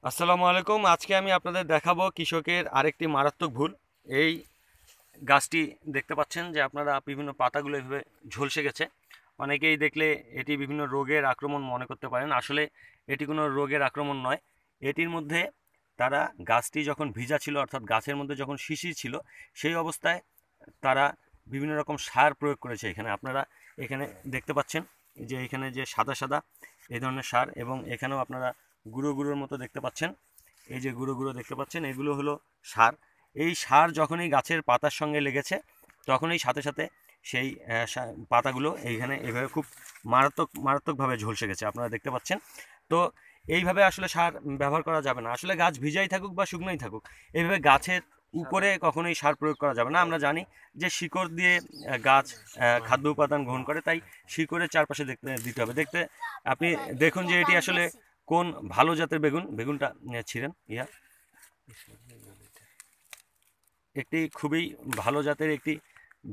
আসসালামু আলাইকুম। আজকে আমি আপনাদের দেখাবো কৃষকের আরেকটি মারাত্মক ভুল। এই গাছটি দেখতে পাচ্ছেন যে আপনারা বিভিন্ন পাতাগুলো এভাবে ঝলসে গেছে। অনেকেই দেখলে এটি বিভিন্ন রোগের আক্রমণ মনে করতে পারেন। আসলে এটি কোনো রোগের আক্রমণ নয়। এটির মধ্যে তারা গাছটি যখন ভিজা ছিল, অর্থাৎ গাছের মধ্যে যখন শিশির ছিল, সেই অবস্থায় তারা বিভিন্ন রকম সার প্রয়োগ করেছে। এখানে আপনারা এখানে দেখতে পাচ্ছেন যে এখানে যে সাদা সাদা এই ধরনের সার, এবং এখানেও আপনারা গুঁড়ো গুঁড়োর মতো দেখতে পাচ্ছেন। এই যে গুঁড়ো গুঁড়ো দেখতে পাচ্ছেন, এগুলো হলো সার। এই সার যখনই গাছের পাতার সঙ্গে লেগেছে, তখনই সাথে সাথে সেই পাতাগুলো এইখানে এইভাবে খুব মারাত্মকভাবে ঝলসে গেছে, আপনারা দেখতে পাচ্ছেন। তো এইভাবে আসলে সার ব্যবহার করা যাবে না। আসলে গাছ ভিজাই থাকুক বা শুকনোই থাকুক, এইভাবে গাছের উপরে কখনোই সার প্রয়োগ করা যাবে না। আমরা জানি যে শিকড় দিয়ে গাছ খাদ্য উপাদান গ্রহণ করে, তাই শিকড়ের চারপাশে দেখতে দিতে হবে। দেখতে আপনি দেখুন যে এটি আসলে কোন ভালো জাতের বেগুন। বেগুনটা ছিঁড়েন একটি খুবই ভালো জাতের একটি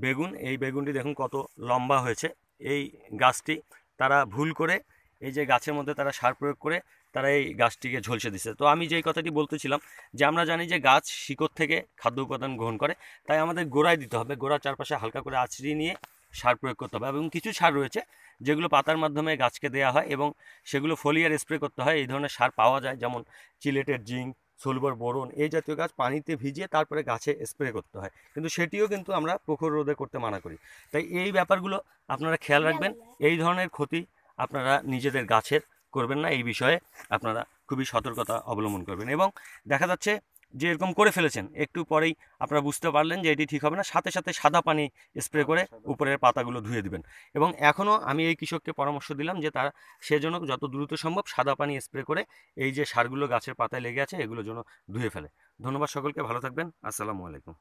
বেগুন। এই বেগুনটি দেখুন কত লম্বা হয়েছে। এই গাছটি তারা ভুল করে এই যে গাছের মধ্যে তারা সার প্রয়োগ করে তারা এই গাছটিকে ঝলসে দিচ্ছে। তো আমি যেই কথাটি বলতেছিলাম, যে আমরা জানি যে গাছ শিকড় থেকে খাদ্য উপাদান গ্রহণ করে, তাই আমাদের গোড়ায় দিতে হবে। গোড়ার চারপাশে হালকা করে আঁচড়িয়ে নিয়ে সার প্রয়োগ করতে হবে। এবং কিছু সার রয়েছে যেগুলো পাতার মাধ্যমে গাছকে দেওয়া হয়, এবং সেগুলো ফলিয়ার স্প্রে করতে হয়। এই ধরনের সার পাওয়া যায়, যেমন চিলেটের জিঙ্ক, সলফার, বোরন, এই জাতীয় গাছ পানিতে ভিজিয়ে তারপরে গাছে স্প্রে করতে হয়, কিন্তু সেটিও কিন্তু আমরা প্রখর রোদে করতে মানা করি। তাই এই ব্যাপারগুলো আপনারা খেয়াল রাখবেন। এই ধরনের ক্ষতি আপনারা নিজেদের গাছের করবেন না। এই বিষয়ে আপনারা খুবই সতর্কতা অবলম্বন করবেন। এবং দেখা যাচ্ছে যে এরকম করে ফেলেছেন, একটু পরেই আপনারা বুঝতে পারলেন যে এটি ঠিক হবে না, সাথে সাথে সাদা পানি স্প্রে করে উপরের পাতাগুলো ধুয়ে দিবেন। এবং এখনও আমি এই কৃষককে পরামর্শ দিলাম যে তারা সেজন্য যত দ্রুত সম্ভব সাদা পানি স্প্রে করে এই যে সারগুলো গাছের পাতায় লেগে আছে এগুলো যেন ধুয়ে ফেলে। ধন্যবাদ সকলকে, ভালো থাকবেন। আসসালামু আলাইকুম।